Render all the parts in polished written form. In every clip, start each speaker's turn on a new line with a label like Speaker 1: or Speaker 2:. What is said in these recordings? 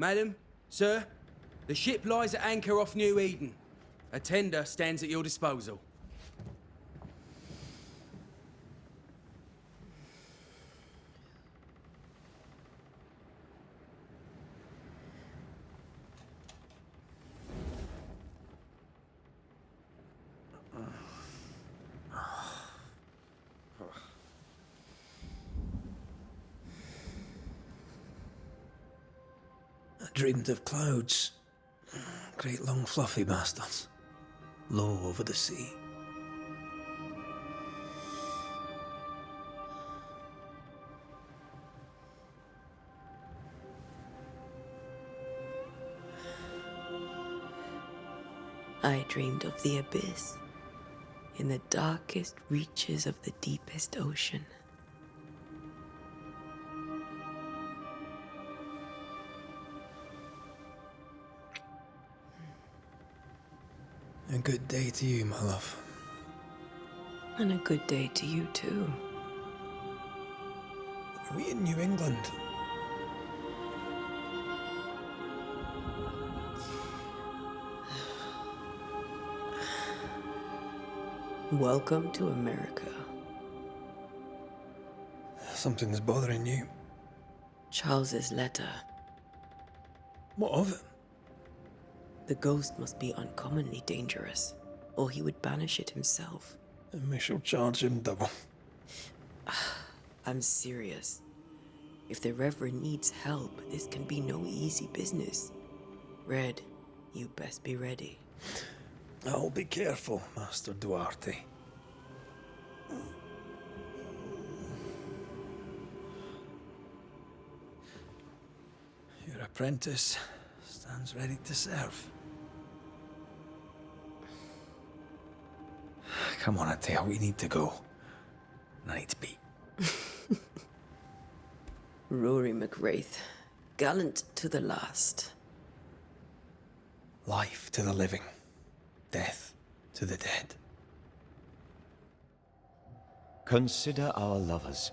Speaker 1: Madam, sir, the ship lies at anchor off New Eden. A tender stands at your disposal.
Speaker 2: I dreamed of clouds. Great long fluffy bastards. Low over the sea.
Speaker 3: I dreamed of the abyss, in the darkest reaches of the deepest ocean.
Speaker 2: A good day to you, my love.
Speaker 3: And a good day to you, too.
Speaker 2: Are we in New England?
Speaker 3: Welcome to America.
Speaker 2: Something's bothering you.
Speaker 3: Charles's letter.
Speaker 2: What of it?
Speaker 3: The ghost must be uncommonly dangerous, or he would banish it himself.
Speaker 2: And we shall charge him double.
Speaker 3: I'm serious. If the Reverend needs help, this can be no easy business. Red, you best be ready.
Speaker 2: I'll be careful, Master Duarte. Your apprentice stands ready to serve. Come on, Atea, we need to go. I need to be.
Speaker 3: Rory McWraith, gallant to the last.
Speaker 2: Life to the living, death to the dead.
Speaker 4: Consider our lovers,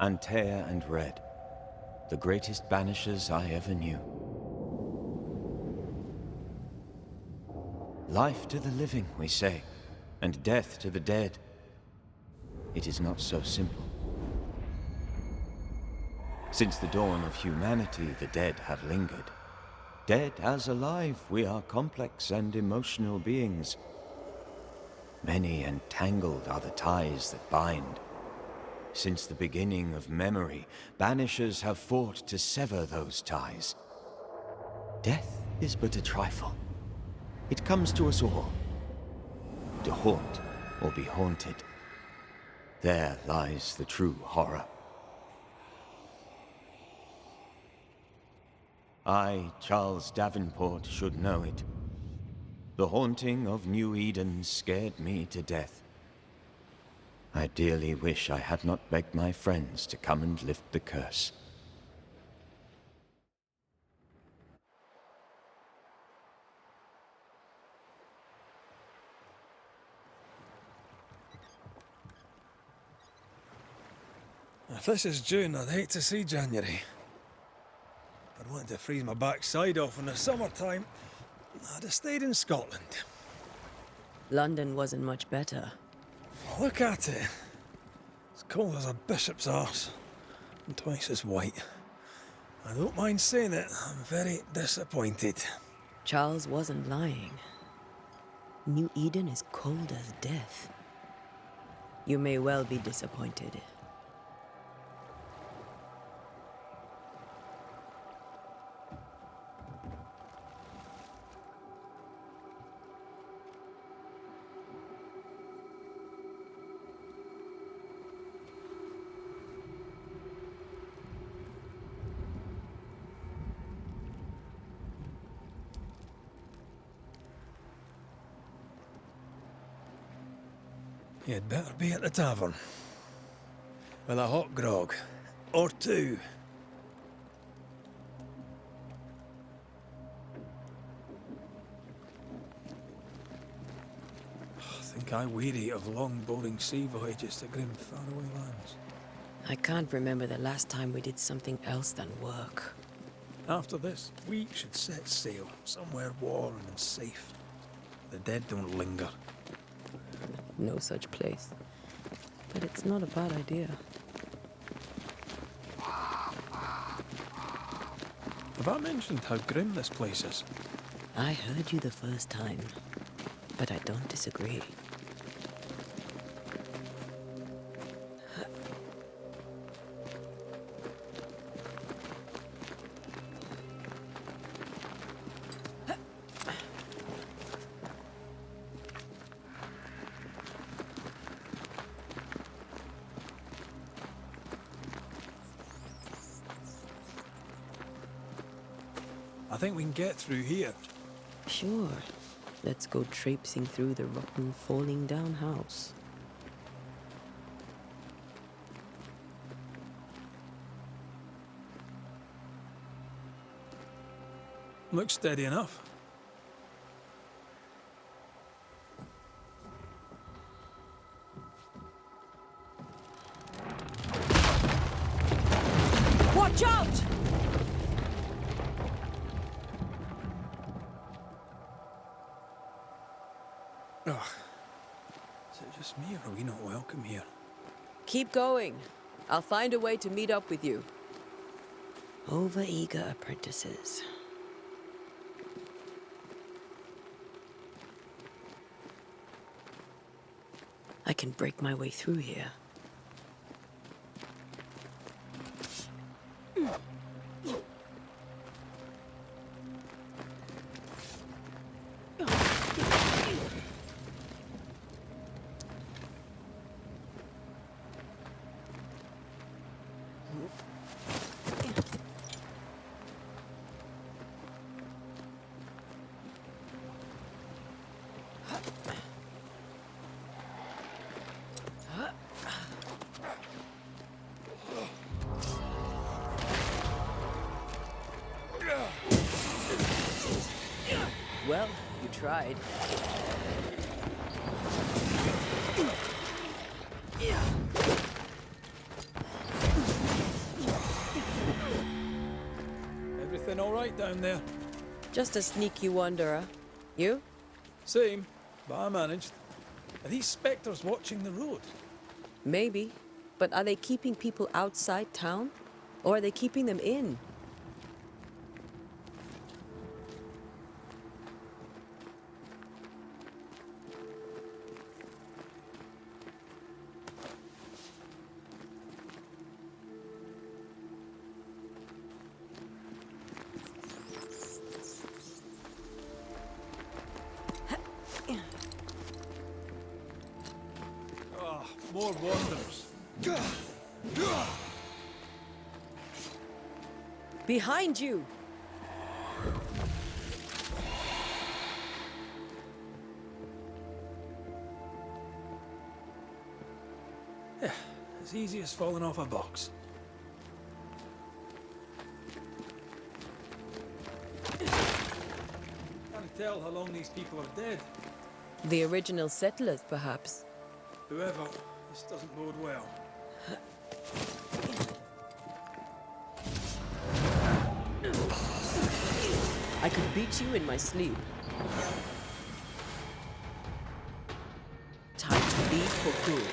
Speaker 4: Antea and Red, the greatest banishers I ever knew. Life to the living, we say, and death to the dead. It is not so simple. Since the dawn of humanity, the dead have lingered. Dead as alive, we are complex and emotional beings. Many and tangled are the ties that bind. Since the beginning of memory, banishers have fought to sever those ties. Death is but a trifle. It comes to us all. To haunt or be haunted. There lies the true horror. I, Charles Davenport, should know it. The haunting of New Eden scared me to death. I dearly wish I had not begged my friends to come and lift the curse.
Speaker 2: If this is June, I'd hate to see January. I'd want to freeze my backside off in the summertime. I'd have stayed in Scotland.
Speaker 3: London wasn't much better.
Speaker 2: Look at it. As cold as a bishop's arse. And twice as white. I don't mind saying it, I'm very disappointed.
Speaker 3: Charles wasn't lying. New Eden is cold as death. You may well be disappointed.
Speaker 2: You'd better be at the tavern. With a hot grog. Or two. I think I weary of long, boring sea voyages to grim, faraway lands.
Speaker 3: I can't remember the last time we did something else than work.
Speaker 2: After this, we should set sail somewhere warm and safe. The dead don't linger.
Speaker 3: No such place. But it's not a bad idea.
Speaker 2: Have I mentioned how grim this place is?
Speaker 3: I heard you the first time, but I don't disagree.
Speaker 2: I think we can get through here.
Speaker 3: Sure. Let's go traipsing through the rotten, falling down house.
Speaker 2: Looks steady enough.
Speaker 3: Watch out!
Speaker 2: Ugh. Is it just me, or are we not welcome here?
Speaker 3: Keep going. I'll find a way to meet up with you. Over-eager apprentices. I can break my way through here. Well, you tried.
Speaker 2: Everything all right down there?
Speaker 3: Just a sneaky wanderer. You?
Speaker 2: Same, but I managed. Are these spectres watching the road?
Speaker 3: Maybe. But are they keeping people outside town? Or are they keeping them in?
Speaker 2: Ah, more wanderers.
Speaker 3: Behind you!
Speaker 2: Yeah, as easy as falling off a box. Can't tell how long these people are dead.
Speaker 3: The original settlers, perhaps.
Speaker 2: Whoever, this doesn't bode well.
Speaker 3: I could beat you in my sleep. Time to leave for good.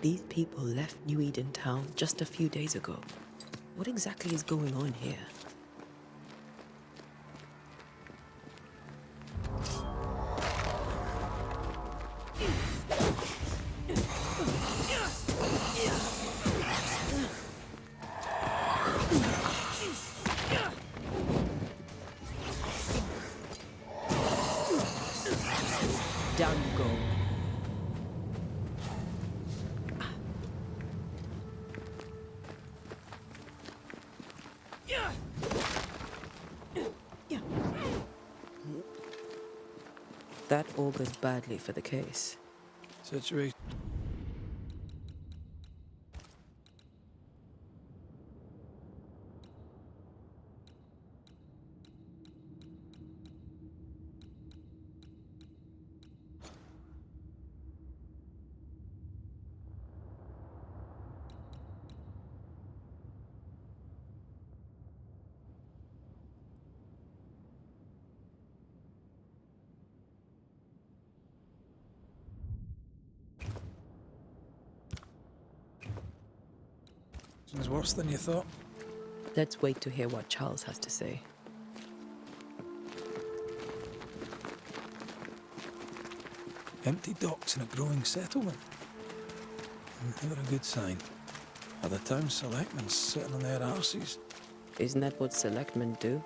Speaker 3: These people left New Eden town just a few days ago. What exactly is going on here? Down you go. That augurs badly for the case.
Speaker 2: Situation. Is worse than you thought.
Speaker 3: Let's wait to hear what Charles has to say.
Speaker 2: Empty docks in a growing settlement. Never a good sign. Are the town selectmen sitting on their arses?
Speaker 3: Isn't that what selectmen do?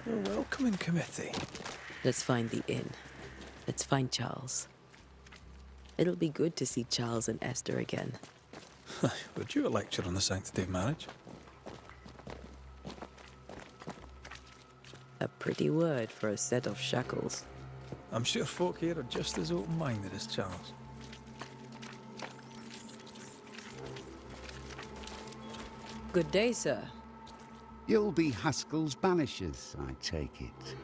Speaker 2: A welcoming committee.
Speaker 3: Let's find the inn. Let's find Charles. It'll be good to see Charles and Esther again.
Speaker 2: Would you a lecture on the sanctity of marriage?
Speaker 3: A pretty word for a set of shackles.
Speaker 2: I'm sure folk here are just as open-minded as Charles.
Speaker 3: Good day, sir.
Speaker 5: You'll be Haskell's Banishers, I take it.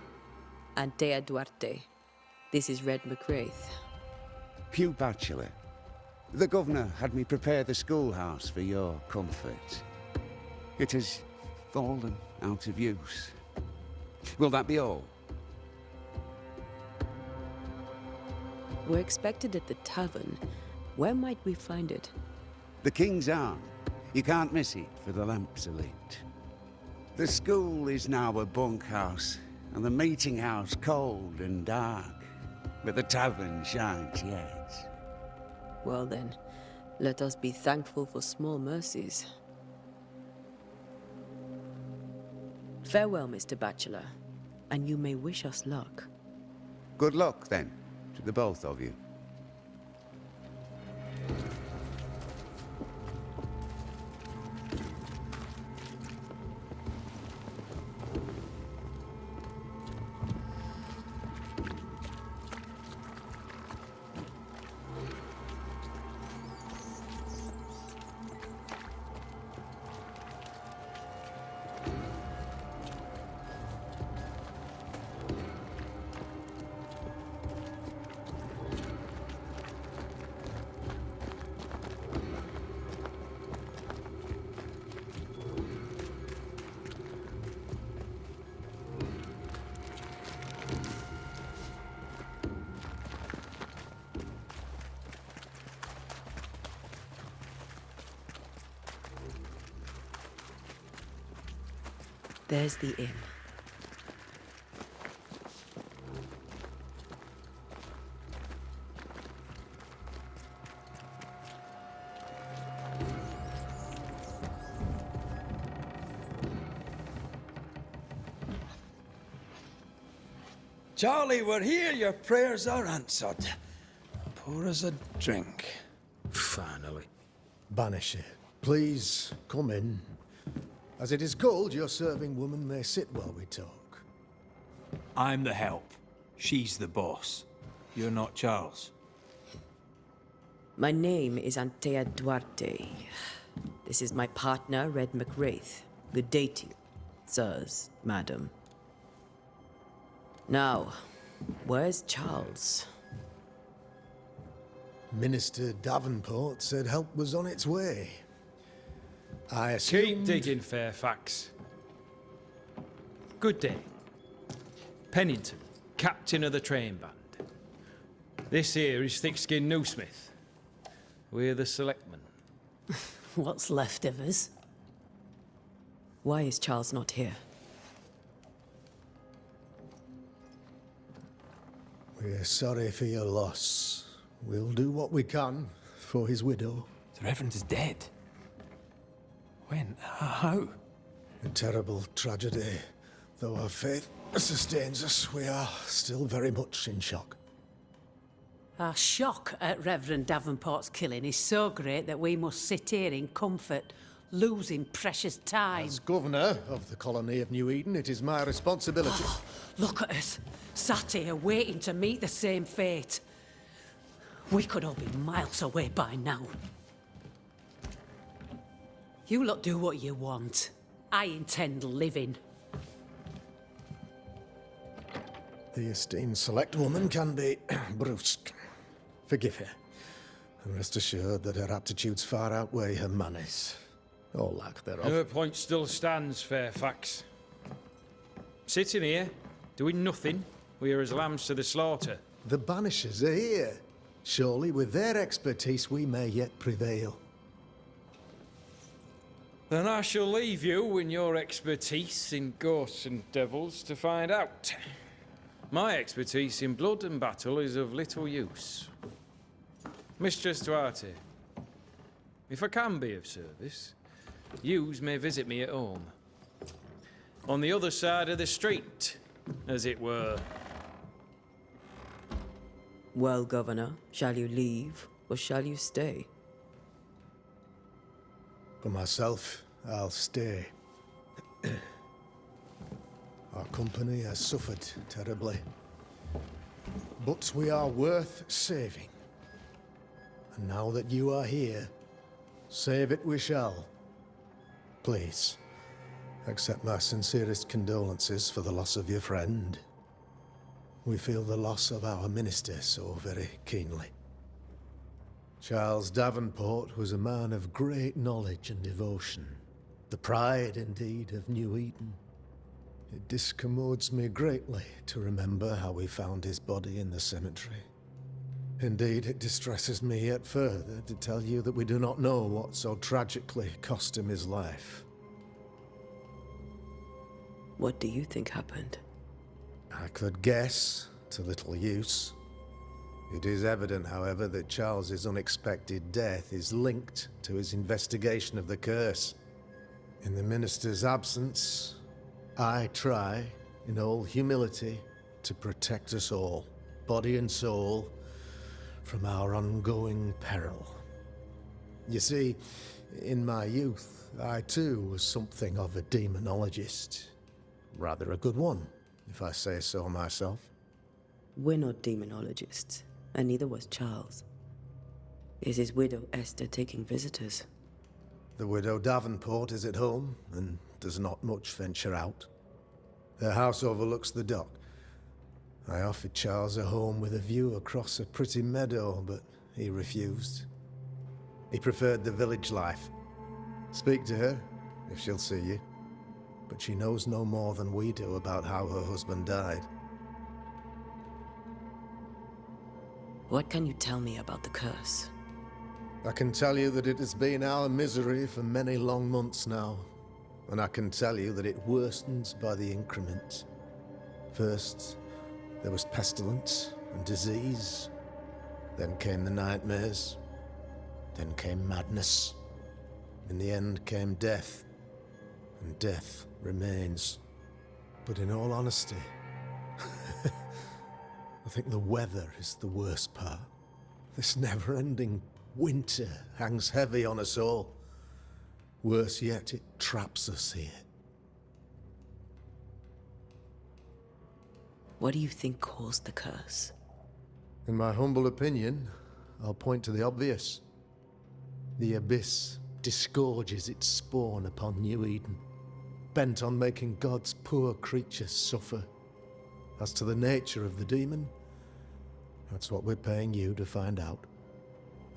Speaker 3: Antea Duarte. This is Red McWraith.
Speaker 5: Hugh Bachelor. The governor had me prepare the schoolhouse for your comfort. It has fallen out of use. Will that be all?
Speaker 3: We're expected at the tavern. Where might we find it?
Speaker 5: The King's Arm. You can't miss it, for the lamps are lit. The school is now a bunkhouse, and the meeting house cold and dark. But the tavern shines yet.
Speaker 3: Well then, let us be thankful for small mercies. Farewell, Mr. Bachelor, and you may wish us luck.
Speaker 5: Good luck, then, to the both of you.
Speaker 3: There's the inn.
Speaker 2: Charlie, we're here. Your prayers are answered. Pour us a drink.
Speaker 1: Finally.
Speaker 6: Banisher, please come in. As it is called, your serving woman may sit while we talk.
Speaker 2: I'm the help. She's the boss. You're not Charles.
Speaker 3: My name is Antea Duarte. This is my partner, Red McWraith. Good day to you, sirs, madam. Now, where's Charles?
Speaker 6: Minister Davenport said help was on its way. I
Speaker 7: Keep
Speaker 6: assumed...
Speaker 7: digging, Fairfax. Good day. Pennington, captain of the train band. This here is Thickskin Newsmith. We're the selectmen.
Speaker 3: What's left of us? Why is Charles not here?
Speaker 6: We're sorry for your loss. We'll do what we can for his widow.
Speaker 2: The Reverend is dead. When? How?
Speaker 6: A terrible tragedy. Though our faith sustains us, we are still very much in shock.
Speaker 8: Our shock at Reverend Davenport's killing is so great that we must sit here in comfort, losing precious time.
Speaker 6: As governor of the colony of New Eden, it is my responsibility.
Speaker 8: Look at us, sat here waiting to meet the same fate. We could all be miles away by now. You lot do what you want. I intend living.
Speaker 6: The esteemed select woman can be brusque. Forgive her. And rest assured that her aptitudes far outweigh her manners. Or lack thereof.
Speaker 7: Her point still stands, Fairfax. Sitting here, doing nothing, we are as lambs to the slaughter.
Speaker 6: The Banishers are here. Surely with their expertise we may yet prevail.
Speaker 7: Then I shall leave you in your expertise in ghosts and devils to find out. My expertise in blood and battle is of little use. Mistress Duarte, if I can be of service, yous may visit me at home. On the other side of the street, as it were.
Speaker 3: Well, Governor, shall you leave or shall you stay?
Speaker 6: For myself, I'll stay. Our company has suffered terribly. But we are worth saving. And now that you are here, save it we shall. Please, accept my sincerest condolences for the loss of your friend. We feel the loss of our minister so very keenly. Charles Davenport was a man of great knowledge and devotion. The pride, indeed, of New Eden. It discommodes me greatly to remember how we found his body in the cemetery. Indeed, it distresses me yet further to tell you that we do not know what so tragically cost him his life.
Speaker 3: What do you think happened?
Speaker 6: I could guess, to little use. It is evident, however, that Charles's unexpected death is linked to his investigation of the curse. In the minister's absence, I try, in all humility, to protect us all, body and soul, from our ongoing peril. You see, in my youth, I too was something of a demonologist. Rather a good one, if I say so myself.
Speaker 3: We're not demonologists, and neither was Charles. Is his widow Esther taking visitors?
Speaker 6: The widow Davenport is at home, and does not much venture out. Their house overlooks the dock. I offered Charles a home with a view across a pretty meadow, but he refused. He preferred the village life. Speak to her, if she'll see you. But she knows no more than we do about how her husband died.
Speaker 3: What can you tell me about the curse?
Speaker 6: I can tell you that it has been our misery for many long months now. And I can tell you that it worsens by the increment. First, there was pestilence and disease. Then came the nightmares. Then came madness. In the end came death. And death remains. But in all honesty, I think the weather is the worst part. This never-ending winter hangs heavy on us all. Worse yet, it traps us here.
Speaker 3: What do you think caused the curse?
Speaker 6: In my humble opinion, I'll point to the obvious. The abyss disgorges its spawn upon New Eden, bent on making God's poor creatures suffer. As to the nature of the demon, that's what we're paying you to find out.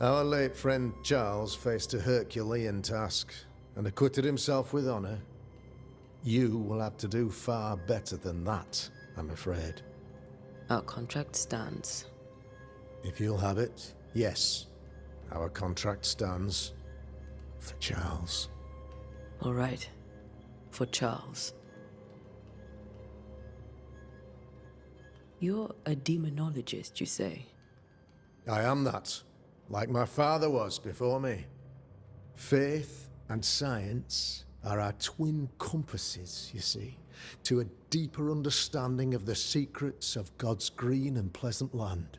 Speaker 6: Our late friend Charles faced a Herculean task and acquitted himself with honor. You will have to do far better than that, I'm afraid.
Speaker 3: Our contract stands.
Speaker 6: If you'll have it, yes. Our contract stands for Charles.
Speaker 3: All right. For Charles. You're a demonologist, you say?
Speaker 6: I am that, like my father was before me. Faith and science are our twin compasses, you see, to a deeper understanding of the secrets of God's green and pleasant land,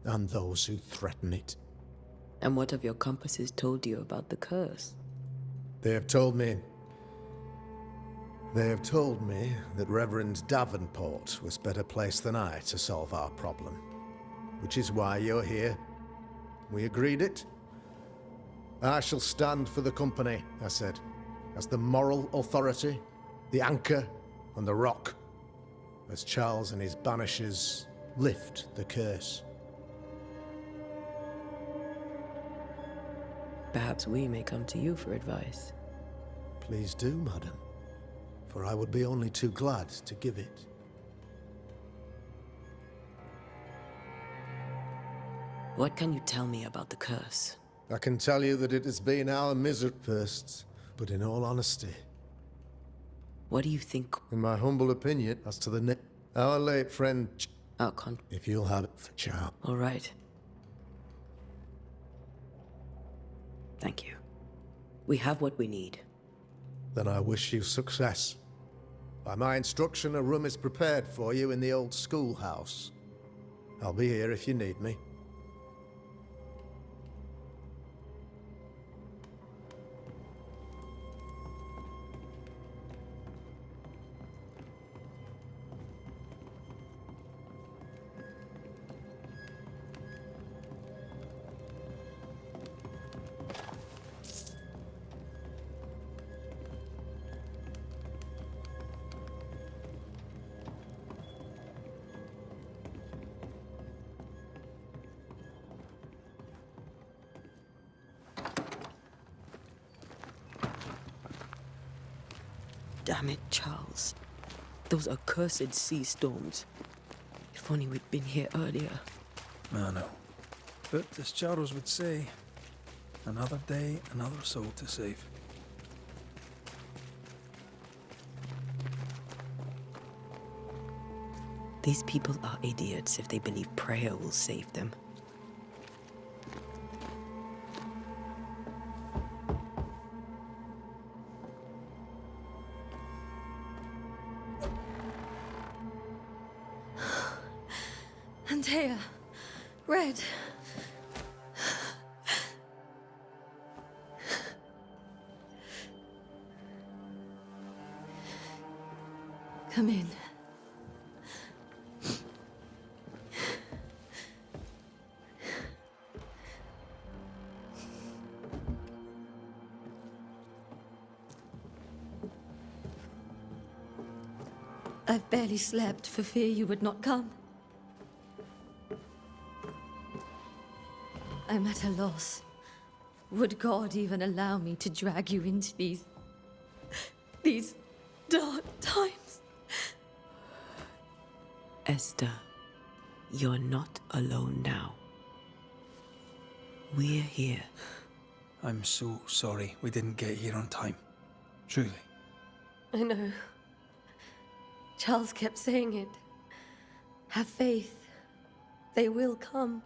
Speaker 6: and those who threaten it.
Speaker 3: And what have your compasses told you about the curse?
Speaker 6: They have told me that Reverend Davenport was better placed than I to solve our problem. Which is why you're here. We agreed it. I shall stand for the company, I said, as the moral authority, the anchor, and the rock, as Charles and his Banishers lift the curse.
Speaker 3: Perhaps we may come to you for advice.
Speaker 6: Please do, madam, for I would be only too glad to give it.
Speaker 3: What can you tell me about the curse?
Speaker 6: I can tell you that it has been our misery first, but in all honesty,
Speaker 3: What do you think
Speaker 6: in my humble opinion, as to our late friend,
Speaker 3: our con...
Speaker 6: if you'll have it for Charles.
Speaker 3: All right. Thank you. We have what we need.
Speaker 6: Then I wish you success. By my instruction, a room is prepared for you in the old schoolhouse. I'll be here if you need me.
Speaker 3: Damn it, Charles. Those accursed sea storms. If only we'd been here earlier.
Speaker 2: I know. But as Charles would say, another day, another soul to save.
Speaker 3: These people are idiots if they believe prayer will save them.
Speaker 9: Antea, Red. Come in. I've barely slept for fear you would not come. I'm at a loss. Would God even allow me to drag you into these dark times?
Speaker 3: Esther, you're not alone now. We're here.
Speaker 2: I'm so sorry we didn't get here on time. Truly.
Speaker 9: I know. Charles kept saying it. Have faith. They will come.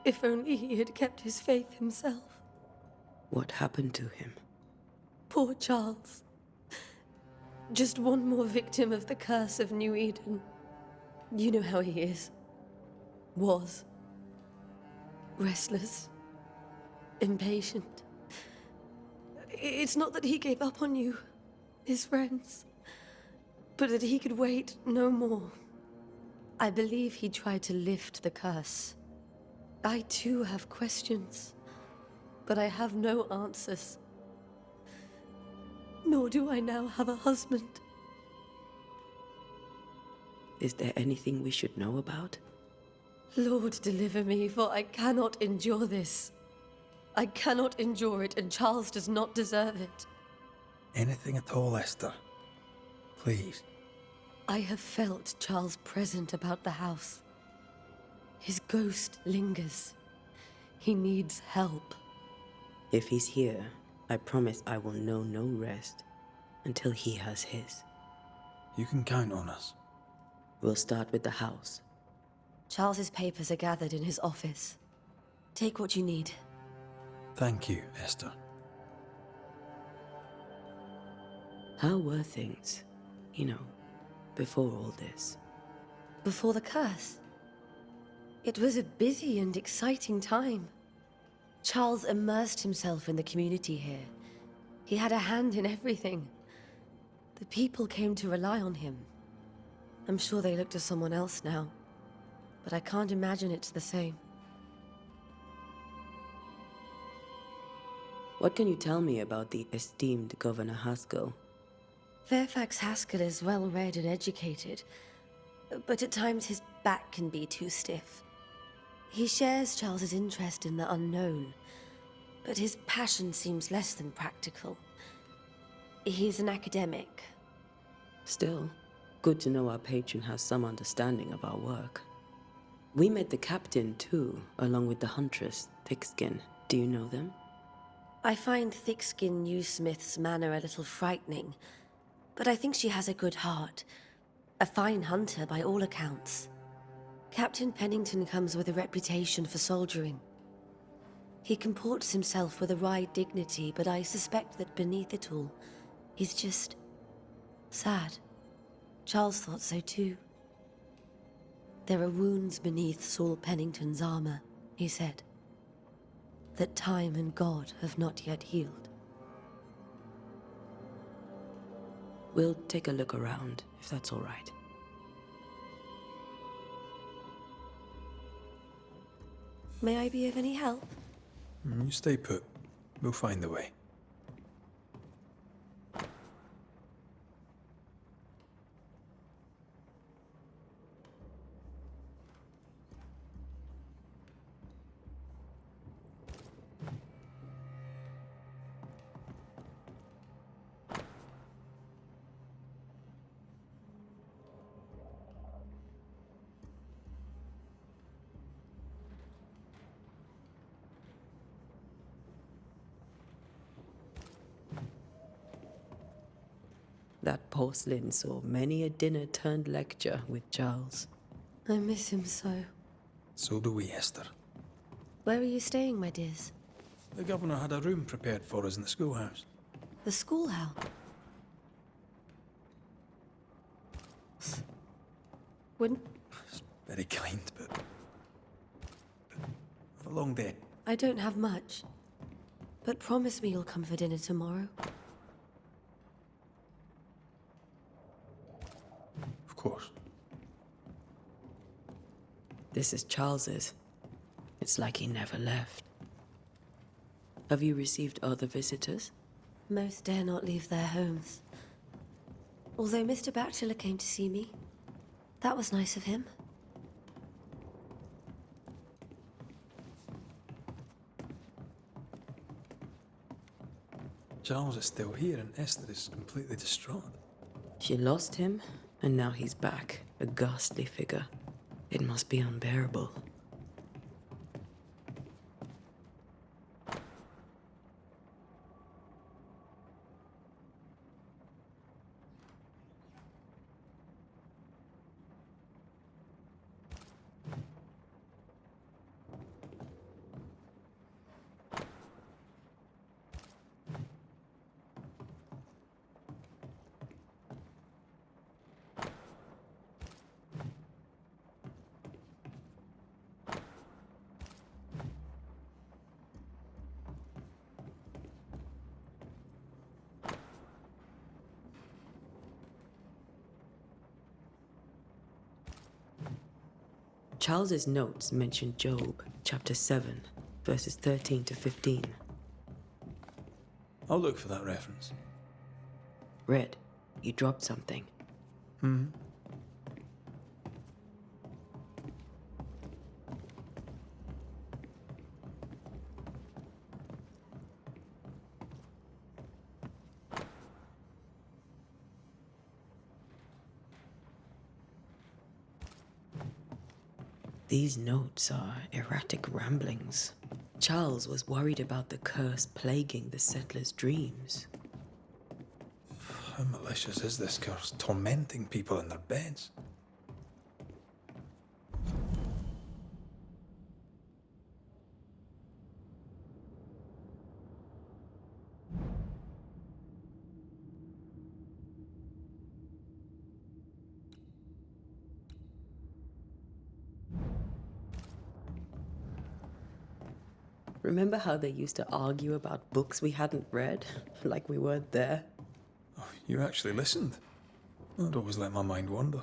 Speaker 9: If only he had kept his faith himself.
Speaker 3: What happened to him?
Speaker 9: Poor Charles. Just one more victim of the curse of New Eden. You know how he is. Was. Restless. Impatient. It's not that he gave up on you, his friends, but that he could wait no more. I believe he tried to lift the curse. I too have questions, but I have no answers. Nor do I now have a husband.
Speaker 3: Is there anything we should know about?
Speaker 9: Lord, deliver me, for I cannot endure this. I cannot endure it, and Charles does not deserve it.
Speaker 2: Anything at all, Esther. Please.
Speaker 9: I have felt Charles present about the house. His ghost lingers. He needs help.
Speaker 3: If he's here, I promise I will know no rest until he has his.
Speaker 2: You can count on us.
Speaker 3: We'll start with the house.
Speaker 9: Charles's papers are gathered in his office. Take what you need.
Speaker 2: Thank you, Esther.
Speaker 3: How were things, before all this?
Speaker 9: Before the curse. It was a busy and exciting time. Charles immersed himself in the community here. He had a hand in everything. The people came to rely on him. I'm sure they look to someone else now, but I can't imagine it's the same.
Speaker 3: What can you tell me about the esteemed Governor Haskell?
Speaker 9: Fairfax Haskell is well read and educated, but at times his back can be too stiff. He shares Charles's interest in the unknown, but his passion seems less than practical. He's an academic.
Speaker 3: Still, good to know our patron has some understanding of our work. We met the captain, too, along with the huntress, Thickskin. Do you know them?
Speaker 9: I find Thickskin Newsmith's manner a little frightening, but I think she has a good heart. A fine hunter by all accounts. Captain Pennington comes with a reputation for soldiering. He comports himself with a wry dignity, but I suspect that beneath it all, he's just sad. Charles thought so too. There are wounds beneath Saul Pennington's armor, he said, that time and God have not yet healed.
Speaker 3: We'll take a look around, if that's all right.
Speaker 9: May I be of any help?
Speaker 2: You stay put. We'll find a way.
Speaker 3: That porcelain saw many a dinner-turned-lecture with Charles.
Speaker 9: I miss him so.
Speaker 2: So do we, Esther.
Speaker 9: Where are you staying, my dears?
Speaker 2: The governor had a room prepared for us in the schoolhouse.
Speaker 9: The schoolhouse? Wouldn't...
Speaker 2: It's very kind, but... Have a long day.
Speaker 9: I don't have much. But promise me you'll come for dinner tomorrow.
Speaker 2: Of course.
Speaker 3: This is Charles's. It's like he never left. Have you received other visitors?
Speaker 9: Most dare not leave their homes. Although Mr. Bachelor came to see me. That was nice of him.
Speaker 2: Charles is still here and Esther is completely distraught.
Speaker 3: She lost him, and now he's back, a ghastly figure. It must be unbearable. Charles's notes mention Job, chapter 7, verses 13 to 15.
Speaker 2: I'll look for that reference.
Speaker 3: Red, you dropped something. These notes are erratic ramblings. Charles was worried about the curse plaguing the settlers' dreams.
Speaker 2: How malicious is this curse, tormenting people in their beds?
Speaker 3: Remember how they used to argue about books we hadn't read? Like we weren't there?
Speaker 2: Oh, you actually listened. I'd always let my mind wander.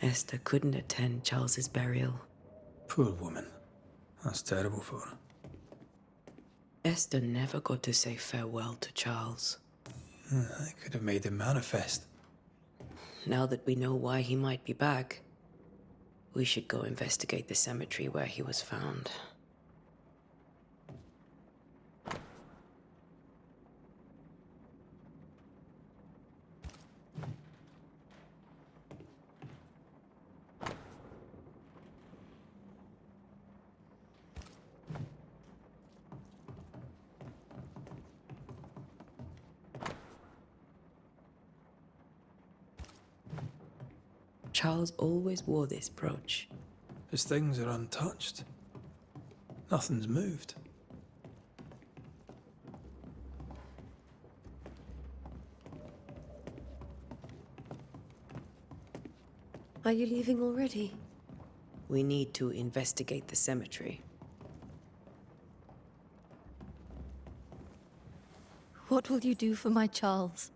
Speaker 3: Esther couldn't attend Charles's burial.
Speaker 2: Poor woman. That's terrible for her.
Speaker 3: Esther never got to say farewell to Charles.
Speaker 2: I could have made him manifest.
Speaker 3: Now that we know why he might be back, we should go investigate the cemetery where he was found. Charles always wore this brooch.
Speaker 2: His things are untouched. Nothing's moved.
Speaker 9: Are you leaving already?
Speaker 3: We need to investigate the cemetery.
Speaker 9: What will you do for my Charles?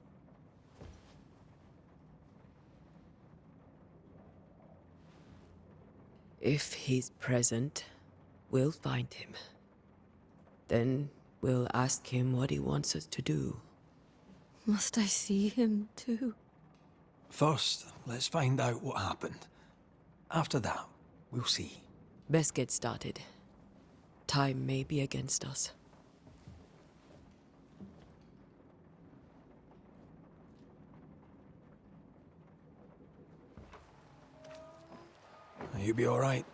Speaker 3: If he's present, we'll find him. Then we'll ask him what he wants us to do.
Speaker 9: Must I see him too?
Speaker 2: First, let's find out what happened. After that, we'll see.
Speaker 3: Best get started. Time may be against us.
Speaker 2: You be all right?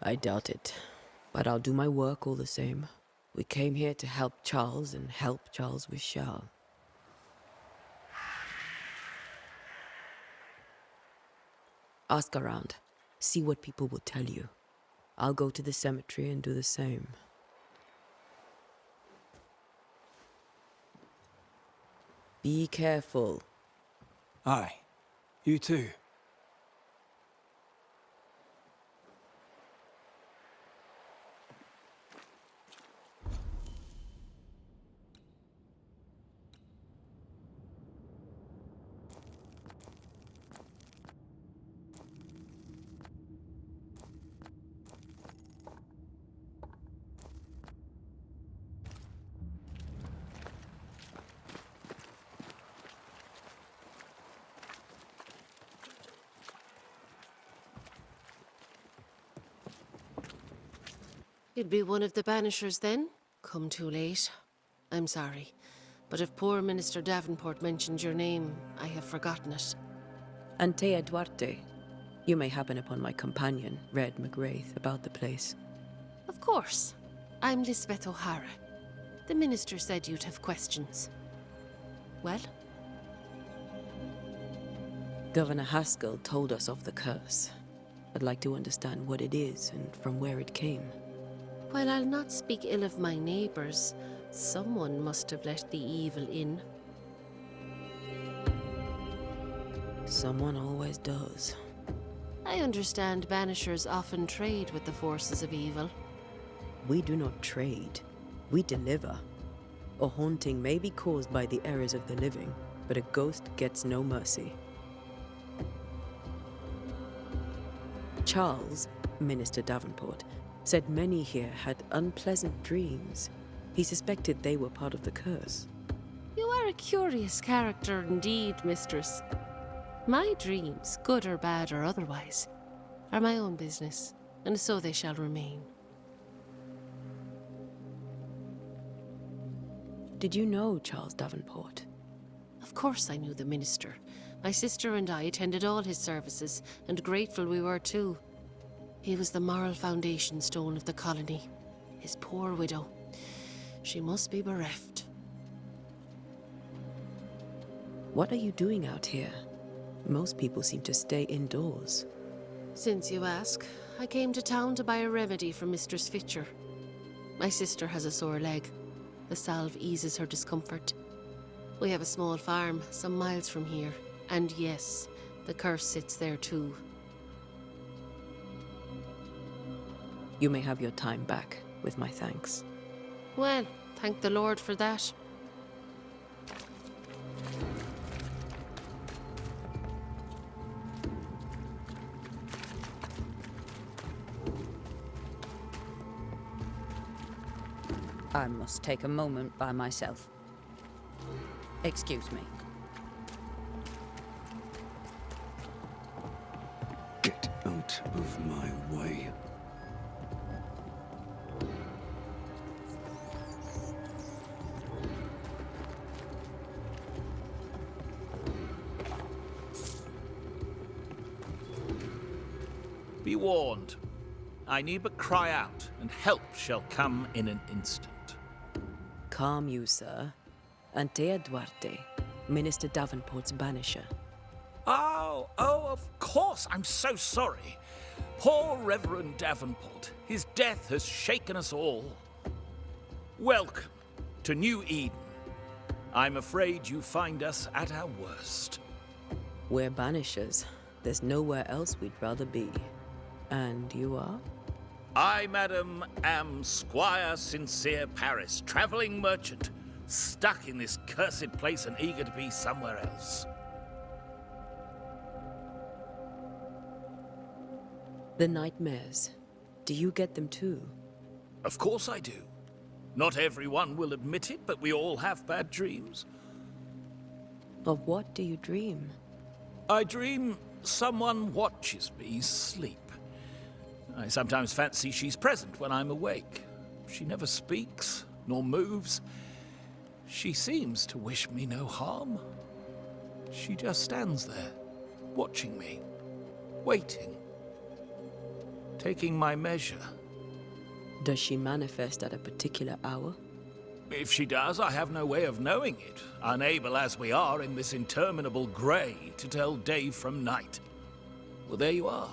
Speaker 3: I doubt it, but I'll do my work all the same. We came here to help Charles, and help Charles we shall. Ask around. See what people will tell you. I'll go to the cemetery and do the same. Be careful.
Speaker 2: Aye. You too.
Speaker 10: You'd be one of the Banishers then? Come too late. I'm sorry, but if poor Minister Davenport mentioned your name, I have forgotten it.
Speaker 3: Antea Duarte. You may happen upon my companion, Red McGrath, about the place.
Speaker 10: Of course. I'm Lisbeth O'Hara. The Minister said you'd have questions. Well?
Speaker 3: Governor Haskell told us of the curse. I'd like to understand what it is and from where it came.
Speaker 10: While I'll not speak ill of my neighbours, someone must have let the evil in.
Speaker 3: Someone always does.
Speaker 10: I understand Banishers often trade with the forces of evil.
Speaker 3: We do not trade. We deliver. A haunting may be caused by the errors of the living, but a ghost gets no mercy. Charles, Minister Davenport, said many here had unpleasant dreams. He suspected they were part of the curse.
Speaker 10: You are a curious character indeed, mistress. My dreams, good or bad or otherwise, are my own business, and so they shall remain.
Speaker 3: Did you know Charles Davenport?
Speaker 10: Of course I knew the minister. My sister and I attended all his services, and grateful we were too. He was the moral foundation stone of the colony. His poor widow. She must be bereft.
Speaker 3: What are you doing out here? Most people seem to stay indoors.
Speaker 10: Since you ask, I came to town to buy a remedy for Mistress Fitcher. My sister has a sore leg. The salve eases her discomfort. We have a small farm some miles from here. And yes, the curse sits there too.
Speaker 3: You may have your time back, with my thanks.
Speaker 10: Well, thank the Lord for that.
Speaker 11: I must take a moment by myself. Excuse me.
Speaker 5: Get out of my way.
Speaker 12: Be warned. I need but cry out, and help shall come in an instant.
Speaker 3: Calm you, sir. Antea Duarte, Minister Davenport's banisher.
Speaker 12: Oh, of course. I'm so sorry. Poor Reverend Davenport. His death has shaken us all. Welcome to New Eden. I'm afraid you find us at our worst.
Speaker 3: We're banishers. There's nowhere else we'd rather be. And you are?
Speaker 12: I, madam, am Squire Sincere Paris, travelling merchant, stuck in this cursed place and eager to be somewhere else.
Speaker 3: The nightmares. Do you get them too?
Speaker 12: Of course I do. Not everyone will admit it, but we all have bad dreams.
Speaker 3: Of what do you dream?
Speaker 12: I dream someone watches me sleep. I sometimes fancy she's present when I'm awake. She never speaks, nor moves. She seems to wish me no harm. She just stands there, watching me, waiting, taking my measure.
Speaker 3: Does she manifest at a particular hour?
Speaker 12: If she does, I have no way of knowing it, unable as we are in this interminable grey to tell day from night. Well, there you are.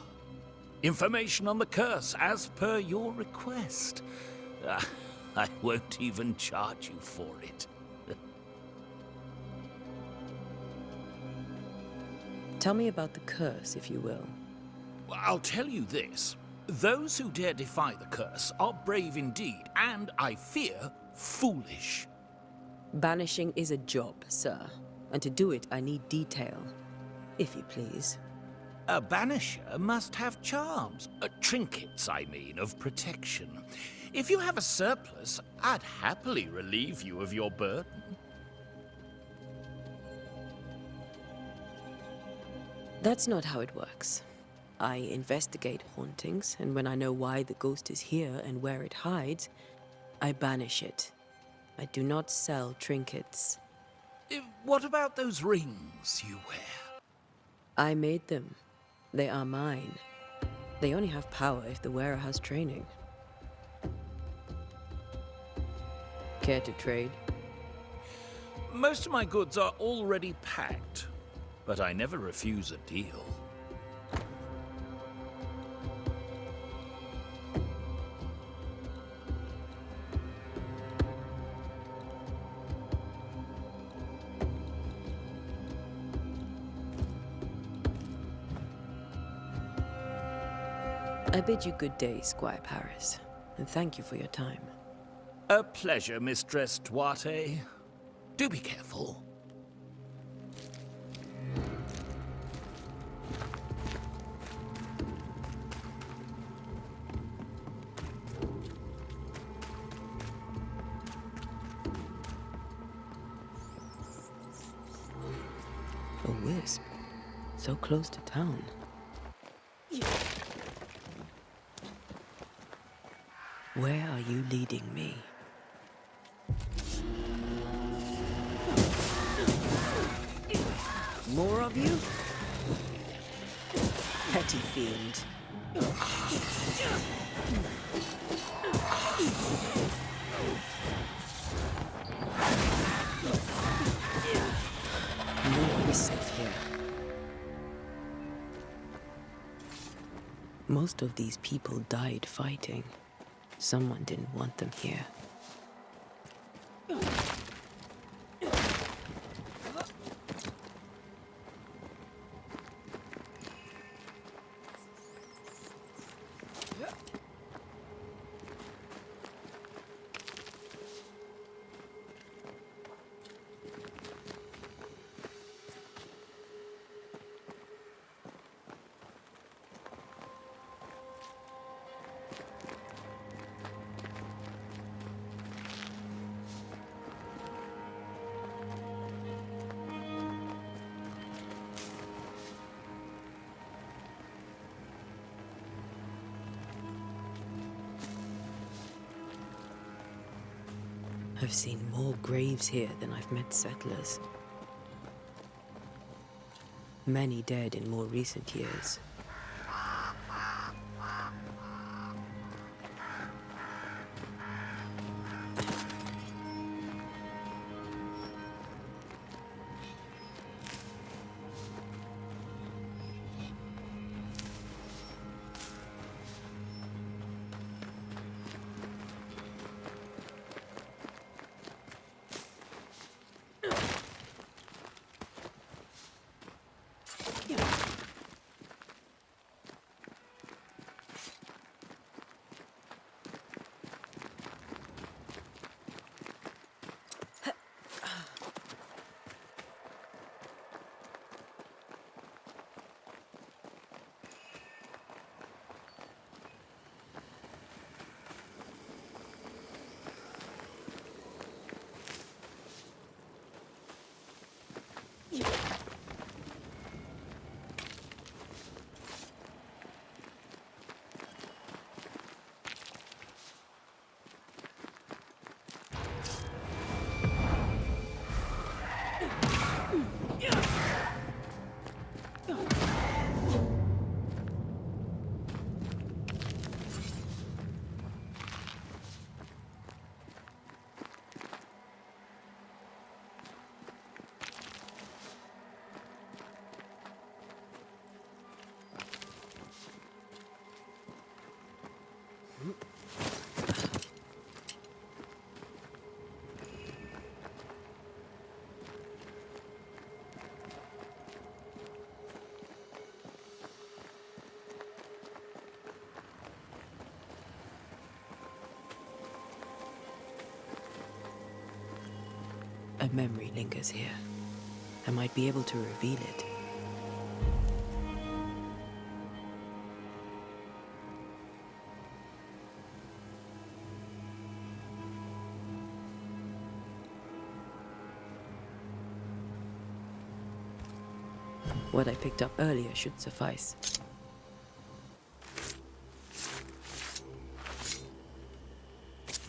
Speaker 12: Information on the curse, as per your request. I won't even charge you for it.
Speaker 3: Tell me about the curse, if you will.
Speaker 12: I'll tell you this. Those who dare defy the curse are brave indeed, and, I fear, foolish.
Speaker 3: Banishing is a job, sir. And to do it, I need detail. If you please.
Speaker 12: A banisher must have charms. Trinkets, I mean, of protection. If you have a surplus, I'd happily relieve you of your burden.
Speaker 3: That's not how it works. I investigate hauntings, and when I know why the ghost is here and where it hides, I banish it. I do not sell trinkets.
Speaker 12: What about those rings you wear?
Speaker 3: I made them. They are mine. They only have power if the wearer has training. Care to trade?
Speaker 12: Most of my goods are already packed, but I never refuse a deal.
Speaker 3: I bid you good day, Squire Paris, and thank you for your time.
Speaker 12: A pleasure, Mistress Duarte. Do be careful.
Speaker 3: A wisp, so close to town. Where are you leading me? More of you? Petty fiend. Nobody's safe here. Most of these people died fighting. Someone didn't want them here. I've seen more graves here than I've met settlers. Many dead in more recent years. A memory lingers here. I might be able to reveal it. What I picked up earlier should suffice.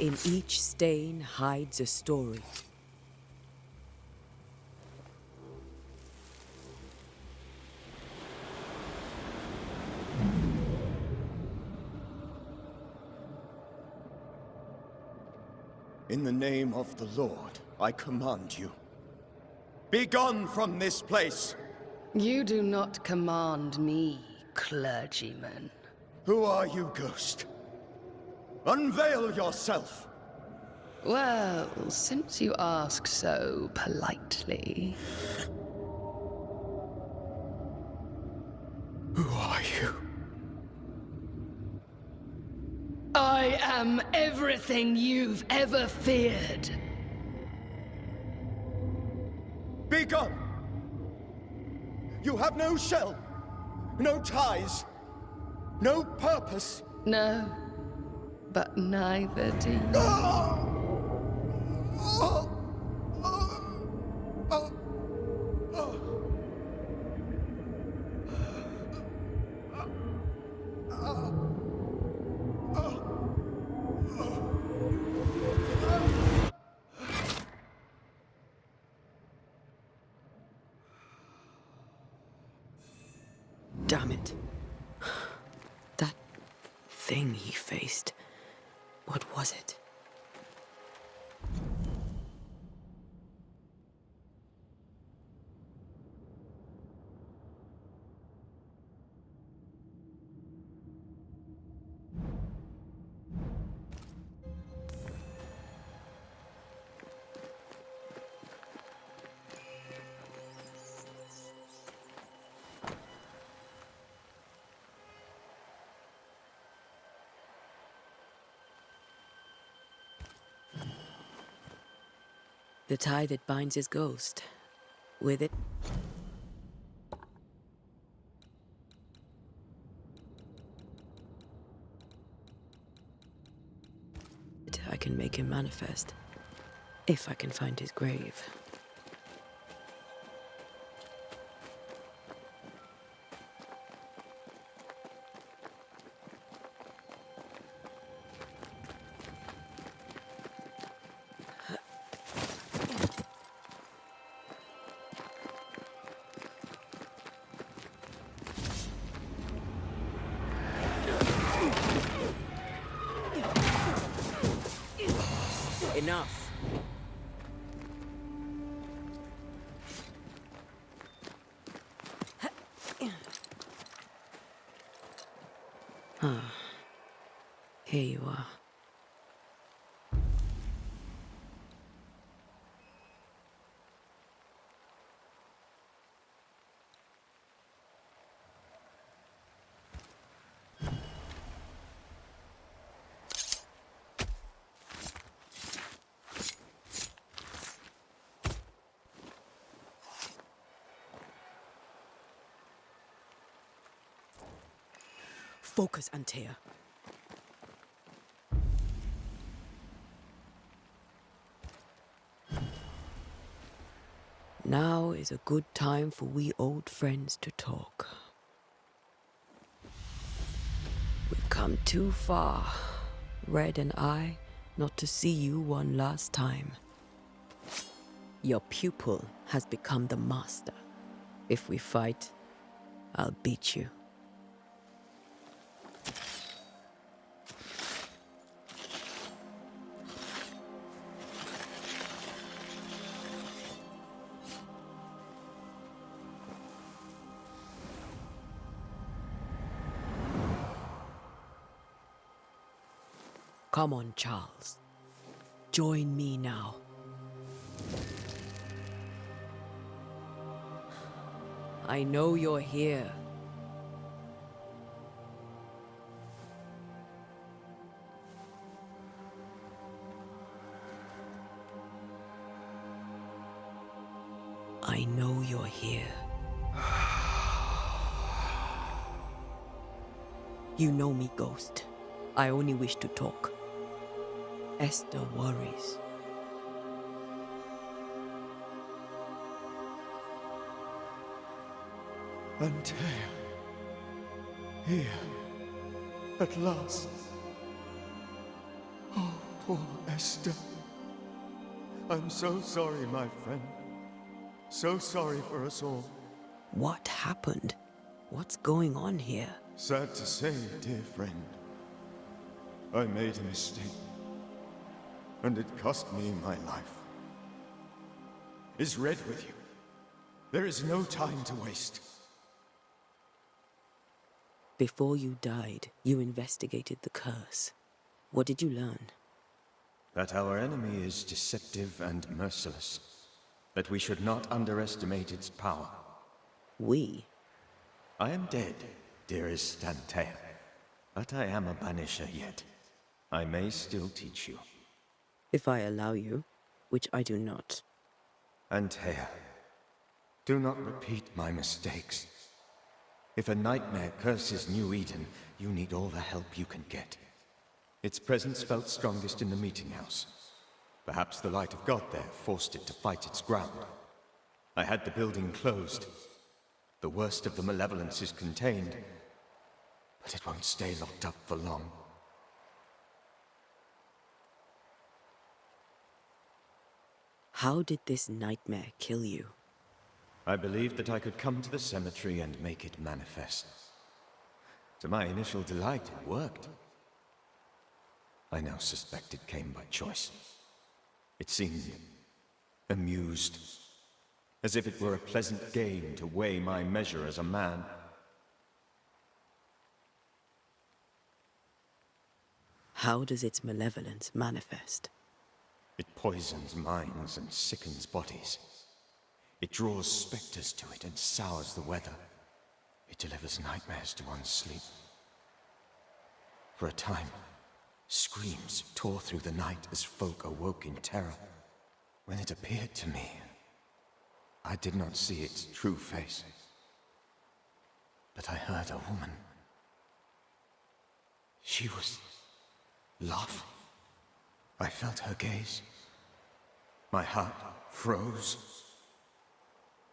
Speaker 3: In each stain hides a story.
Speaker 4: In the name of the Lord, I command you. Be gone from this place!
Speaker 13: You do not command me, clergyman.
Speaker 4: Who are you, ghost? Unveil yourself!
Speaker 13: Well, since you ask so politely...
Speaker 4: Who are you?
Speaker 13: I am everything you've ever feared.
Speaker 4: Be gone! You have no shell, no ties, no purpose.
Speaker 13: No, but neither do you.
Speaker 3: Damn it. That thing he faced. What was it? The tie that binds his ghost. With it, I can make him manifest. If I can find his grave. Enough. Here you are. Focus, Antea. Now is a good time for we old friends to talk. We've come too far, Red and I, not to see you one last time. Your pupil has become the master. If we fight, I'll beat you. Come on, Charles. Join me now. I know you're here. I know you're here. You know me, Ghost. I only wish to talk. Esther worries.
Speaker 6: Antea. Here. At last. Oh, poor Esther. I'm so sorry, my friend. So sorry for us all.
Speaker 3: What happened? What's going on here?
Speaker 6: Sad to say, dear friend. I made a mistake. And it cost me my life. Is Red with you? There is no time to waste.
Speaker 3: Before you died, you investigated the curse. What did you learn?
Speaker 4: That our enemy is deceptive and merciless. That we should not underestimate its power.
Speaker 3: We?
Speaker 4: I am dead, dearest Antea. But I am a Banisher yet. I may still teach you.
Speaker 3: If I allow you, which I do not.
Speaker 4: Antea, do not repeat my mistakes. If a nightmare curses New Eden, you need all the help you can get. Its presence felt strongest in the meeting house. Perhaps the light of God there forced it to fight its ground. I had the building closed. The worst of the malevolence is contained, but it won't stay locked up for long.
Speaker 3: How did this nightmare kill you?
Speaker 4: I believed that I could come to the cemetery and make it manifest. To my initial delight, it worked. I now suspect it came by choice. It seemed amused, as if it were a pleasant game to weigh my measure as a man.
Speaker 3: How does its malevolence manifest?
Speaker 4: It poisons minds and sickens bodies. It draws specters to it and sours the weather. It delivers nightmares to one's sleep. For a time, screams tore through the night as folk awoke in terror. When it appeared to me, I did not see its true face. But I heard a woman. She was laughing. I felt her gaze. My heart froze.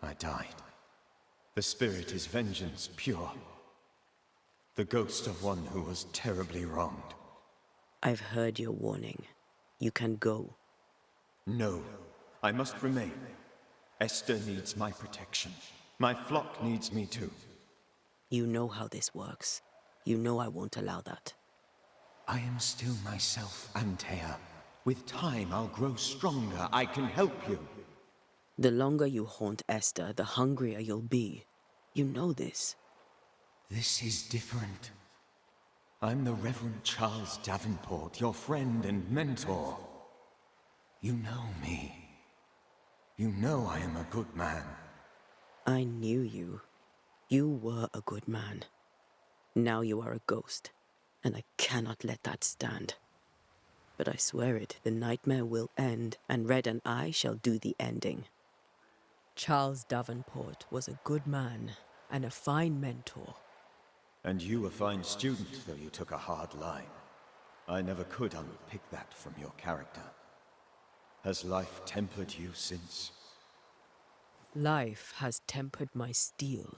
Speaker 4: I died. The spirit is vengeance pure. The ghost of one who was terribly wronged.
Speaker 3: I've heard your warning. You can go.
Speaker 4: No, I must remain. Esther needs my protection. My flock needs me too.
Speaker 3: You know how this works. You know I won't allow that.
Speaker 4: I am still myself, Antea. With time, I'll grow stronger. I can help you.
Speaker 3: The longer you haunt Esther, the hungrier you'll be. You know this.
Speaker 4: This is different. I'm the Reverend Charles Davenport, your friend and mentor. You know me. You know I am a good man.
Speaker 3: I knew you. You were a good man. Now you are a ghost, and I cannot let that stand. But I swear it, the nightmare will end, and Red and I shall do the ending. Charles Davenport was a good man and a fine mentor.
Speaker 4: And you a fine student, though you took a hard line. I never could unpick that from your character. Has life tempered you since?
Speaker 3: Life has tempered my steel.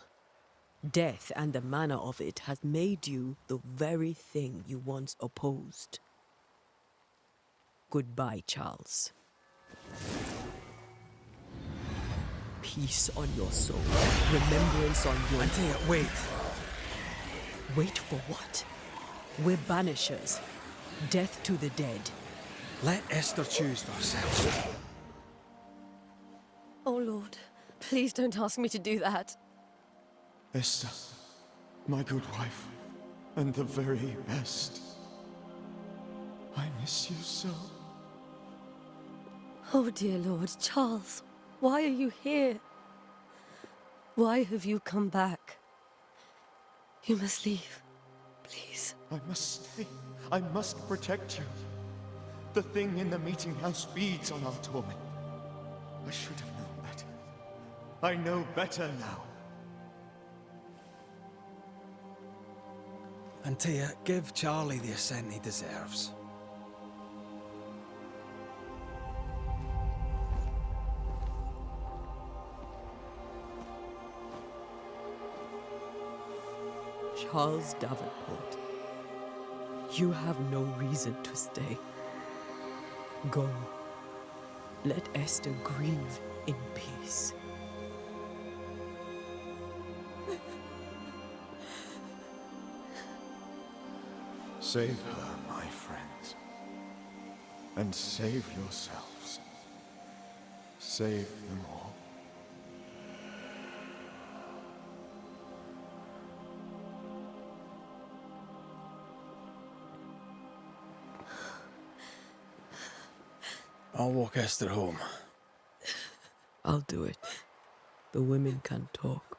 Speaker 3: Death and the manner of it has made you the very thing you once opposed. Goodbye, Charles. Peace on your soul. Remembrance on your...
Speaker 2: Antea, wait.
Speaker 3: Wait for what? We're banishers. Death to the dead.
Speaker 2: Let Esther choose for herself.
Speaker 9: Oh, Lord. Please don't ask me to do that.
Speaker 4: Esther, my good wife, and the very best. I miss you so.
Speaker 9: Oh, dear Lord. Charles, why are you here? Why have you come back? You must leave. Please.
Speaker 4: I must stay. I must protect you. The thing in the meeting house feeds on our torment. I should have known better. I know better now.
Speaker 2: Antea, give Charlie the ascent he deserves.
Speaker 3: Charles Davenport, you have no reason to stay. Go. Let Esther grieve in peace.
Speaker 4: Save her, my friends. And save yourselves. Save them all.
Speaker 2: I'll walk Esther home.
Speaker 3: I'll do it. The women can talk.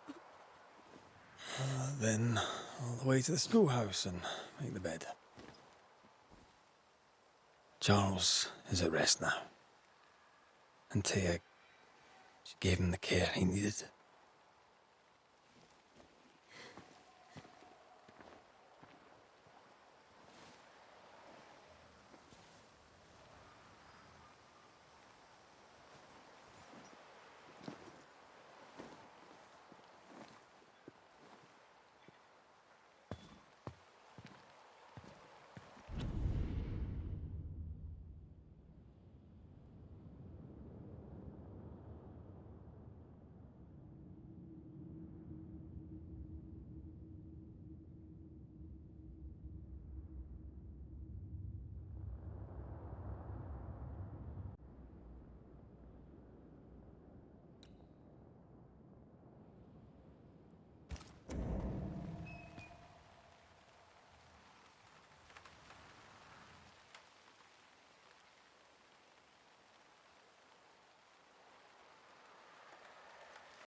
Speaker 2: Then all the way to the schoolhouse and make the bed. Charles is at rest now. Antea, she gave him the care he needed.